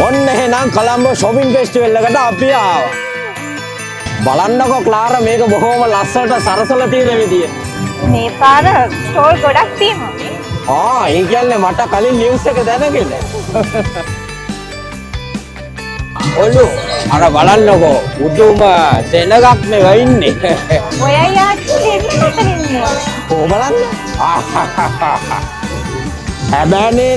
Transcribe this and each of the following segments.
ඔන්න එහෙනම් Colombo shopping festival එකට අපි ආවා. බලන්නකෝ ක්ලාරා මේක බොහොම ලස්සනට සරසලා තියෙන විදිය. මේ පාර ස්ටෝල් ගොඩක් තියෙනවා. ඒ කියන්නේ මට කලින් නිවුස් එක දැනගෙන. ඔලු අර බලන්නකෝ උඩුම සෙනගක් නේ වෙන්නේ. ඔය යාච්චි එන්න ඉන්නවා. කොහොම බලන්න? හැබැයිනේ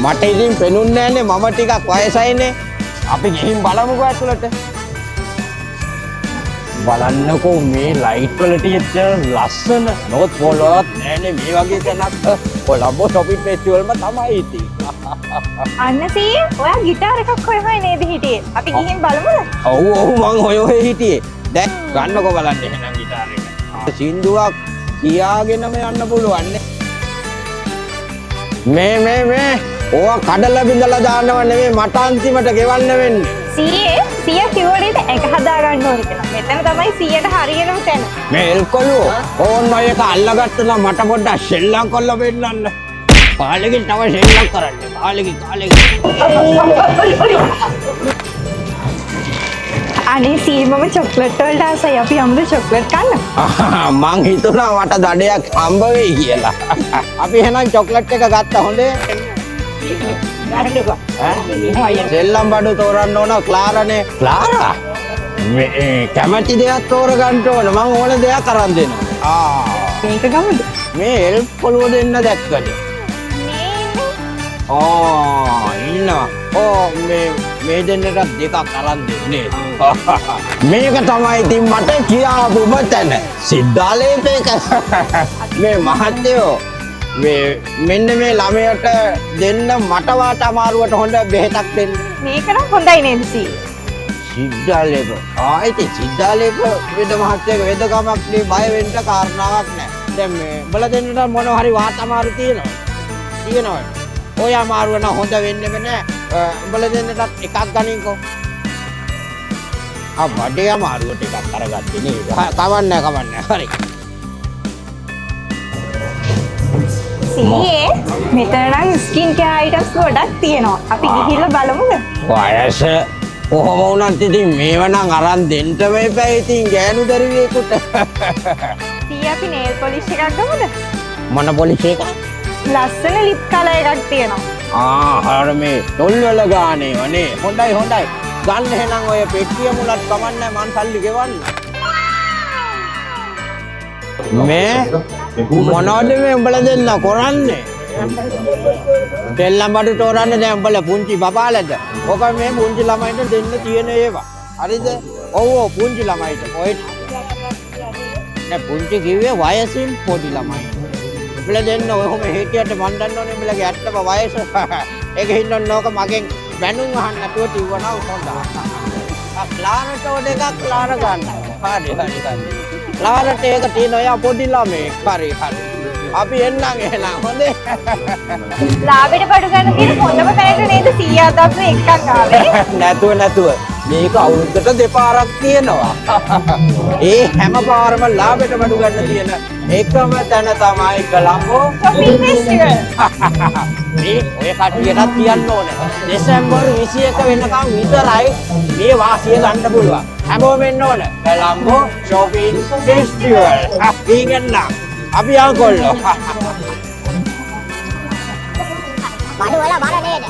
මට ඉතින් පෙනුන්නේ නැන්නේ මම ටිකක් වයසයිනේ. අපි ගිහින් බලමුකෝ ඇතුළට. බලන්නකෝ මේ ලයිට් වලට ලස්සන නෝත් පොලොත් නෑනේ මේ වගේ තැනක් කොළඹ shopping festival ම තමයි ඉතින්. අන්න සීයේ ඔයා ගිටාර එකක් හොය නේද හිටියේ? අපි ගිහින් බලමුද? ඔව් මං හොය හිටියේ. දැන් ගන්නකෝ බලන්න එහෙනම් ගිටාර එක. සින්දුවක් කියාගෙනම යන්න පුළුවන් නේ. මේ ඕවා කඩලා බිඳලා දාන්නව නෙමෙයි මට අන්තිමට ගෙවන්න වෙන්නේ. සීය කිව්වලේද එක හදා ගන්න ඕනේ කියලා. මෙතන තමයි සීයට හරියනම තැන. මේ එල්කොල්ලෝ ඕන්න ඔය එක අල්ලගත්තා නම් මට පොඩ්ඩක් ෂෙල්ලම් කරලා පෙන්නන්න. කාලෙකින් තව ෂෙල්ලම් කරන්න. කාලෙකින්. අනේ සී මම චොක්ලට් වලට ආසයි. අපි යමුද චොක්ලට් කන්න? මං හිතුණා මට දඩයක් හම්බ වෙයි කියලා. අපි එහෙනම් චොක්ලට් එක ගත්තා හොඳේ. සෙල්ලම් බඩු තෝරන්න ඕන ක්ලාරානේ. ක්ලාරා මේ කැමැති දෙයක් තෝරගන්න ඕන. මං ඕන දෙයක් අරන් දෙනවා. මේක ගමුද? මේ එල්ප් පොළුව දෙන්න දැක්කද? ඉන්නවා. මේ දෙන්නට දෙකක් අරන් දෙන්නේ. මේක තමයි ඉතින් මට කියාපුම තැන. සිද්ධාලේපේක. මේ මහත්තයෝ මෙන්න මේ ළමයට දෙන්න මට වාට අමාරුවට හොඳ බෙහෙතක් දෙන්න. මේක නම් හොඳයි නේද සී? සිද්ධාලේප. ඉතින් සිද්ධාලේප වෙද මහත්තයක වෙදකමක් නේ බය වෙන්න කාරණාවක් නැහැ. දැන් මේ බල දෙන්නට මොන හරි වාට අමාරු තියෙනවා. ඔය අමාරුව නම් හොඳ වෙන්නෙම නෑ. උඹල දෙන්නටත් එකක් ගනින්කෝ. බඩේ අමාරුවට එකක් අරගත්තේ නේද? කවන්නේ. හරි. සීයේ මෙතන නම් ස්කින් කෙයාර් අයිටම්ස් ගොඩක් තියෙනවා. අපි ගිහිල්ලා බලමුද? වයස කොහොම වුණත් ඉතින් මේව නම් අරන් දෙන්න වෙයි. ඉතින් ගෑනු දරුවෙකුට. සී අපි නේල් පොලිෂ් එකක් ගමුද? මොන පොලිෂ් එකක්? ලස්සන ලිප් කලර් එකක් තියෙනවා. හර මේ ටොල් වල ගානේ වනේ. හොඳයි. ගන්න එහෙනම් ඔය පෙට්ටිය මුලත් කමන්නේ මං සල්ලි ගෙවන්න. මේ මොනවද මේ උඹලා දෙන්න කරන්නේ? දෙල්ලම් බඩු තෝරන්නේ දැන් උඹලා පුංචි බබාලද? ඔක මේ පුංචි ළමයින්ට දෙන්න තියෙන ඒවා. හරිද? ඔව් පුංචි ළමයිට. ඔය නෑ පුංචි කිව්වේ වයසින් පොඩි ළමයි. උඹලා දෙන්න ඔහොම හිටියට මන් දන්නවනේ උඹලගේ ඇත්තම වයස. ඒක හින්දා නෝක මගෙන් බැනුම් අහන්න නැතුව තිව්වනා හොඳා. ක්ලාරට ඔය දෙකක් ක්ලාර ගන්න. හරි. ක්ලාරට ඒක තියෙන ඔය පොඩි ළමයි. හරි. අපි එන්නම් එහෙනම් හොඳේ. ලාභෙට බඩු ගන්න තියෙන හොඳම තැනට නේද සීයා දාපු එකක් ආවේ? නැතුව. මේක අවුරුද්දට දෙපාරක් තියෙනවා. ඒ හැම පාරම ලාභෙට බඩු ගන්න තියෙන එකම තැන තමයි කොළඹ shopping festival. මේ ඔය කට්ටියටත් කියන්න ඕනේ. දෙසැම්බර් 21 වෙනකම් විතරයි මේ වාසිය ගන්න පුළුවන්. හැමෝම එන්න ඕනේ. Colombo shopping festival. ඉංගන්න. අපි යන්කොල්ලෝ. බඩු වල බර නේද?